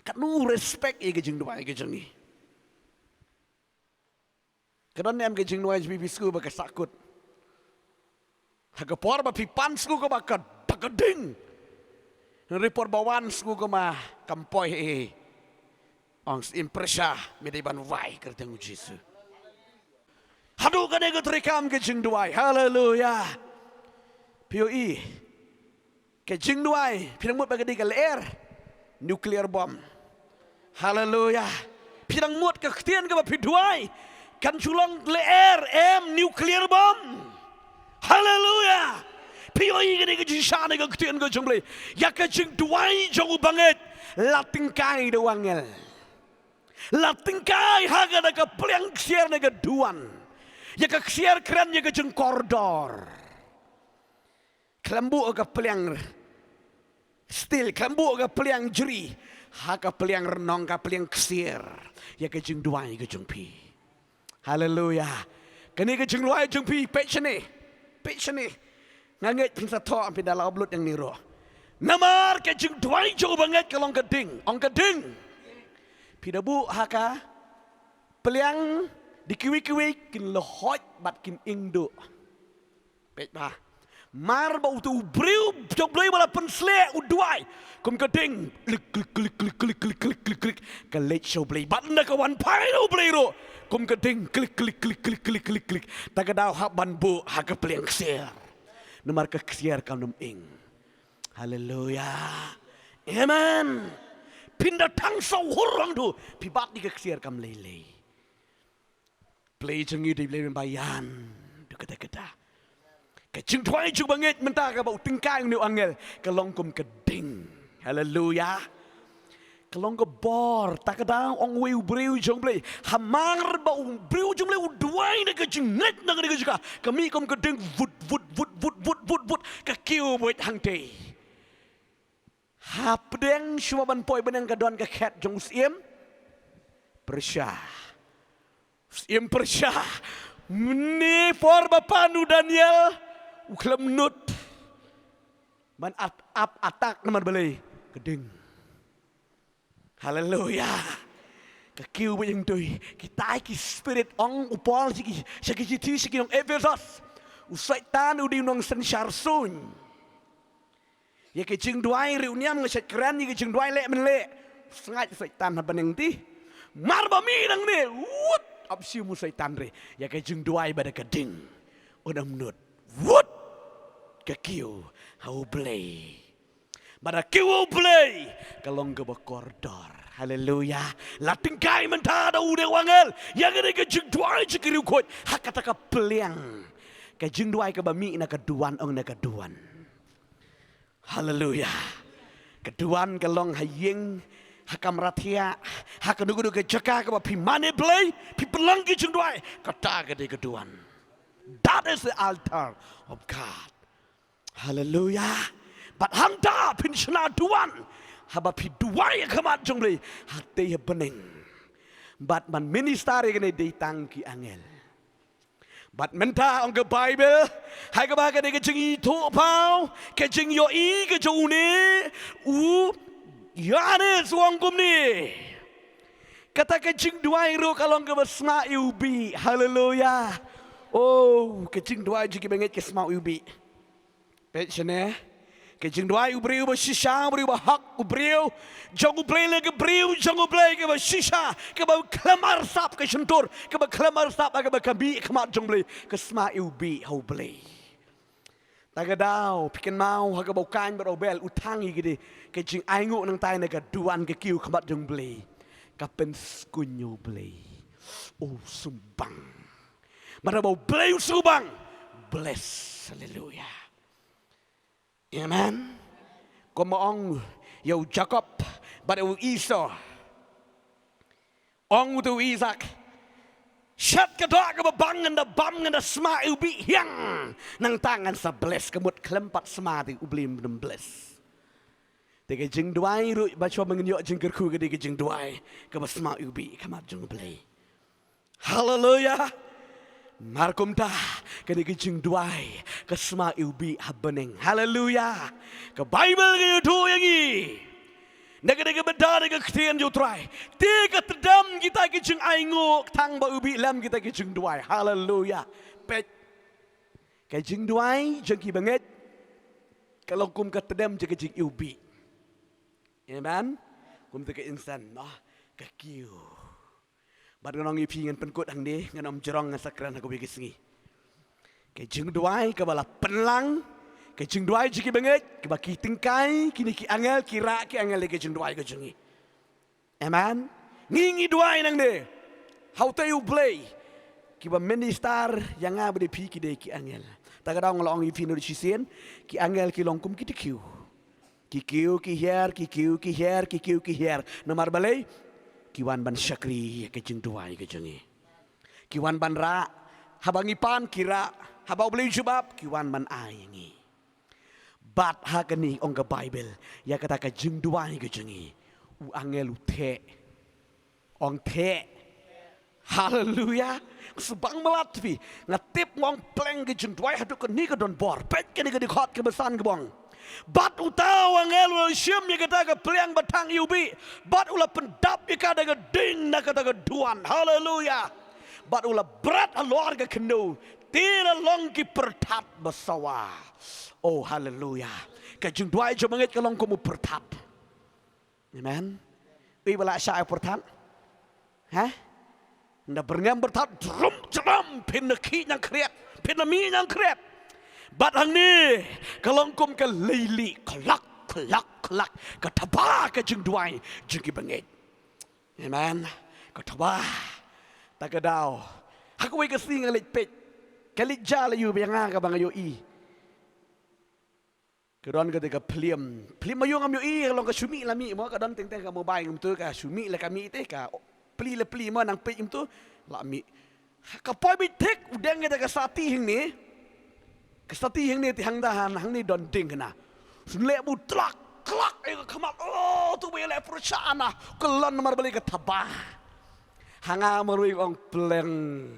Kanu respect ke jing duai ke jing ni. Kadang nem ke jing duai bi bisku ba sakut. Hagapor ba pipan sku ko ba ka ding. Report bawan sku ko ma kampoi ang impresa medai ban vai kerteng Yesus. Hadu ka nego trikam ke jing duai. Haleluya. POE ke jing duai pinang mut ba ke air nuclear bomb. Haleluya. Pinang mut ke tian ke ba piduai kan culong leer nuclear bomb. Haleluya. POE ke nego jing sana ke tian ke jumble. Ya ke jing duai jauh banget latingkai de wangel. Latingkai haga de ke pliang siar de ke duan. Ya ke siar keren ya ke jing koridor. Kelembu ke pliang steel, kelembu ke pliang jeri, haka pliang renong ke pliang ksir, ya ke jeng duai ke jeng pi. Haleluya. Kini ke jeng duai jeng pi, pecah ni, nganget pinsa to ampi dalam oblut yang niro. Namar ke jeng duai jauh banget ke long keding, ong keding. Pidabu haka pliang dikiwi-kiwi kin lohot bat kin ingdo. Pecah. Mar bau tu briu jok blai bala pensle uduai kum keding klik kelet show blai banda kawan pai ro blai ro kum keding klik tagadau hak ban bu hak kepliang ksier nomar ke ksier kanum ing. Haleluya. Amen. Pindah tang sau hurang tu pibat di ke ksier kam lele play jengi di blai bayan du kata-kata. Kecing tuai cuk banget mentah ke bau tingkai ni angel kelong kum keding. Haleluya. Kelong ke bor tak ada ong weu breu jong play hamar bau breu jong play uduai na kecing net na ke juga kami kum keding vut ke kiu buat hang teh. Hap deng cuma ban poi benang ke don ke cat jong siem persya. Siem persya. Ni for bapa nu Daniel uklam nut man up atak naman balay keding. Haleluya. Kakiu ba yung tuy kita ki spirit ong upol sigi sigi nong Ephesus usai tan udi nong sensarsun ya kecing duai riuniam ngeset keren ya kecing duai lek menlek sengat setan habaneng ti marba minang ni wut absi musaitan re ya kecing duai pada keding odam nut wut kekiu hau play pada kiu play kalong ke koridor. Haleluya. Lating kai mentada udah wangel yang ada ke jeng duai cikiriu kot hak kata ke peliang ke jeng duai ke bami na keduan ong na keduan. Haleluya. Keduan kalong hayeng hakam ratia hak nugu ke jeka ke pi mane play pi pelang ke jeng duai kata ke de keduan. That is the altar of God. Haleluya. But handa pinshana duan. Haba pi duai kemat jongli. Hati ya bening. But man ministeri kene di tangki angel. But menta on ke Bible. Hai ke baga de ke jeng itu pau. Ke jeng yo i ke jone. Yane suang kum ni. Kata ke jeng duai ro kalong ke besma ubi. Haleluya. Oh, ke jeng duai jiki benget ke sma ubi. Pecene, kecing doai ubriu bersisa, ubriu bahak ubriu, jangan play lagi ubriu, jangan play ke bersisa, ke berkelamar sap ke sentur, ke berkelamar sap ke berkabi kemat jangan play ke sma ubi hau play. Tagadau, pikin mau haga bukan berobel utangi gede, kecing aingu nang tay naga duan ke kiu kemat jangan play, kapen skunyo play. Oh sumbang, mana bau play sumbang, bless, haleluya. Amen. Komaong yau Jacob but Esau. Ong tu Isaac. Shat kedak ke bang and the sma ubi yang nang tangan sa bless kemut kelempat sma ti ublim dem bless. Tege jeng duai ru baca mengenyok jeng kerku ke tege jeng duai ke sma ubi kamat jeng blay. Hallelujah. Markum dah kena kecing duai ke sma ubi habeneng. Haleluya. Ke Bible ke itu yang ini. Naga beda naga ketian jo try. Tiga terdam kita kicing ainguk tang ba ubi lam kita kicing duai. Haleluya. Pet. Kicing duai jengki banget. Kalau kum keterdam je kicing ubi. Amen. Kum tu ke insan noh kakiu. Bad nong ipi ngan penkut hang ni ngan om jerong ngan sakran aku bagi sengi. Kicing duai ke bala penlang. Kecing duai jiki banget, kiba ki tingkai, kini ki angel, kira ki angel le kecing duai kecengi. Amen. Ngingi duai nang de. How to you play? Kiba minister yang ngah berde pi ki de ki angel. Tagadang ngolong ifi no disien, ki angel ki longkum ki tikiu. Ki kiu ki her, ki kiu ki her, ki kiu ki her. Nomor balai, kiwan ban syakri kecing duai kecengi. Kiwan ban ra, habangi pan kira, habau beli jubab, kiwan ban aingi. Bat hakani ongga Bible ya kata ka jeng duai ke jengi u angel te ong te haleluya subang melatvi ngatip ngong pleng ke jeng duai hadu ke ni ke don bor pet ke ni ke dikot ke besan ke bong bat utau angel u syem ya kata ka pleng batang yubi bat ula pendap ya kata ka ding na kata ka duan haleluya bat ula berat alor ke kenu tira long ki pertat besawa. Oh haleluya. Kajung duai jo mangit kalong kamu pertap. Amen. Ui bala syai pertap. Hah? Nda berngam bertap drum jeram pinaki yang kriat, pinami yang kriat. Bat hang ni kalong kum ke lili kelak kataba kajung duai jengki bangit. Amen. Kataba. Tagadao. Aku wei ke sing alik pet. Kalik jala yu bianga ka bang yo i. Kedon ketika peliam mayung am yo i long ka sumi lami mo kadon teng ka mobile ngum tu ka sumi la kami te ka peli mo nang pe im tu lami ka poi bi tek udeng ke ka sati hing ni ti hang dahan hang ni don ding kana sun le bu tlak klak e ka kamat oh tu be le prusana kelon mar bali ka tabah hanga marui ong pleng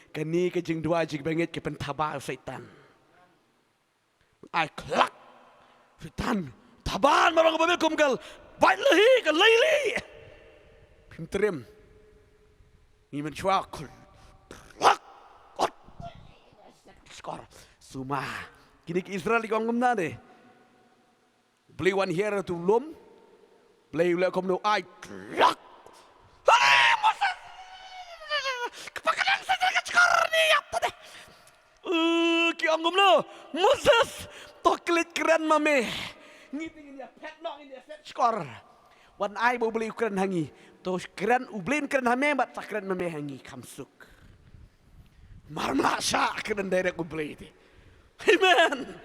kani ke jing dua jing banget ke pentabah setan ai klak Fitan, taban marang babil kumgal, baik lehi ke leili. Pimterim, iman cua kul, lak, kot, skor, suma. Kini ke Israel di kongum nade. Beli wan here tu lom, beli ulek kom no ai, lak. Hei, Moses, kepakaran saya skor ni apa deh? Ki kongum no, Moses. Toklit keren mame. Ngiting dia pet nok ini set skor. Wan ai bo beli keren hangi. To keren ublin keren hame bat sakren mame hangi kamsuk. Marma sya keren direct ubli ti. Amen.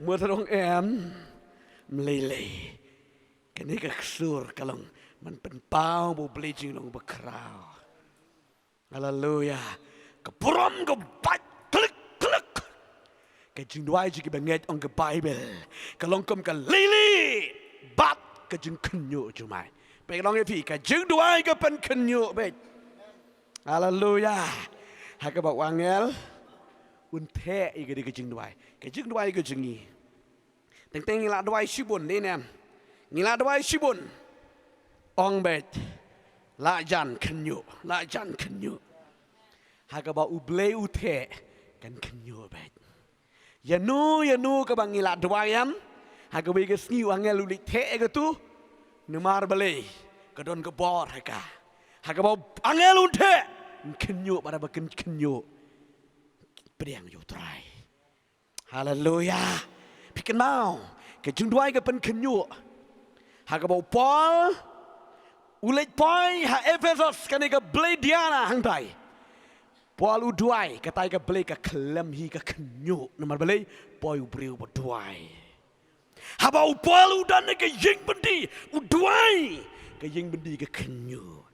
Mutarong melele. Kini keksur kalong man penpau bo beli jing long bekrau. Haleluya. Kepuram ke bat klik. Kajing duai jiki banget on ke Bible. Kalong kom ke lili bat kajing kenyu cumai. Baik long epi kajing duai ke pen kenyu baik. Haleluya. Haka bak wangel unte ike di kajing duai. Kajing duai ke jengi. Teng ngila duai sibun ni nem. Ngila duai sibun. Ong baik. La jan kenyu. Haka bak uble ute kan kenyu baik. Yanu ke bang ngila duayam haga bege sni wangel ulik te ke tu numar bale kedon ke bor haga bau angel unte kenyu pada baken kenyu pedang yo try haleluya piken mau ke jung duai ke pen kenyu haga bau pol ulik poi ha Efesus kanega ble diana hangtai Paul uduai katai ka beli ka kelem hi ka kenyu nomor beli boy ubriu berduai. Haba Paul udan ke jing bendi uduai ka jing bendi ka kenyu.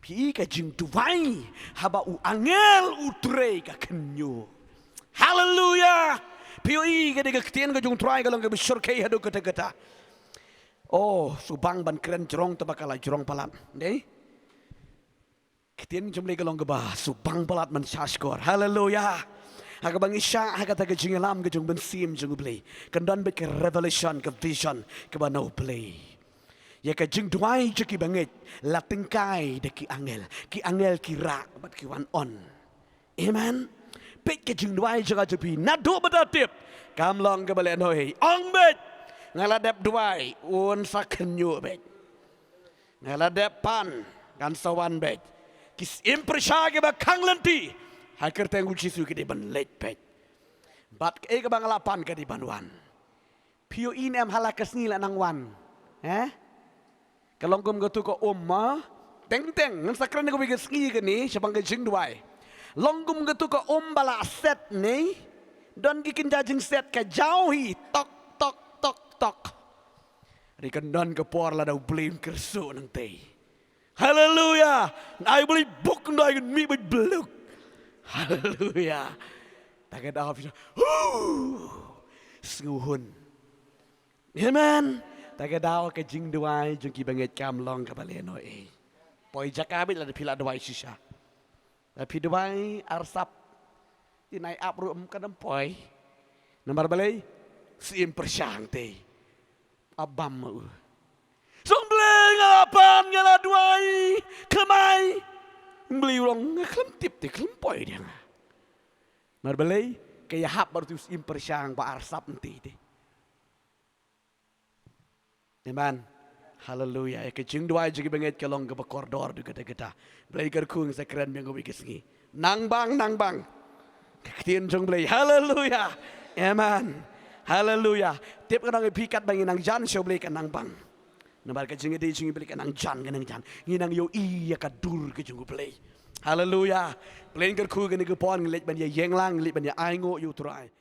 Pi ka jing duai haba u angel utre ka kenyu. Hallelujah. Pi ka de ka tien ka jung try ka long ka besur kai hadu kata. Oh subang ban keren jerong tabakala jerong palam. Dei. Ketian jumlah kelong kebah subang balat mensaskor. Haleluya. Haka bang isya haka taga jingalam ke jung bensim jung beli. Kendan bet ke revelation ke vision ke banau beli. Ya ka jing duai je ki banget la tengkai de ki angel ki rak bat ki wan on. Amen. Pek ke jing duai je ka je pi na do badatip. Kam long ke balen hoi. Ong bet. Ngaladep duai un sakenyu bet. Ngaladep pan kan sawan bet. Kis impresya ke ba kang lenti. Hakir teng uci su ke di ban let bet. Bat ke bang lapan ke di banwan. Pio inem halakas ni la nang wan. Kalau kum gatu ko umma, teng ngan sakran ko bigas ngi gani, siapang ke jing duai. Longgum gatu ko bala set ni, don gikin jajing set ke jauhi, tok tok tok tok. Rikan don ke por la dau blame kersu nang tei. Haleluya. I believe book no I mi with blue. Haleluya. Takkan dah habis. Senguhun. Amen. Takkan dah ke jing duai jung ki banget kam long ke baleno Poi jakabit la pila duai sisa. Tapi duai arsap tinai apru kadam poi. Nomor balai sim persyang te. Abam mau. Sumbleng ngalapan ngala duai kemai. Beli ulang ngeklentip te klempoi dia. Nomor balai kaya hap baru tu sim persyang ba arsap nanti te. Amen. Haleluya. Ya kecing dua juga banget kalau nggak berkoridor juga kita. Belajar kung sekeren yang gue bikin. Nang bang. Ketien jong belai. Haleluya. Amen. Haleluya. Tiap orang pikat bang nang jan show beli nang bang. Nampak kecing itu jeng beli nang jan. Nginang yo iya kadur kecing beli. Haleluya. Belajar kung ini kepon ngelit banyak yang lang ngelit banyak aingo yo turai.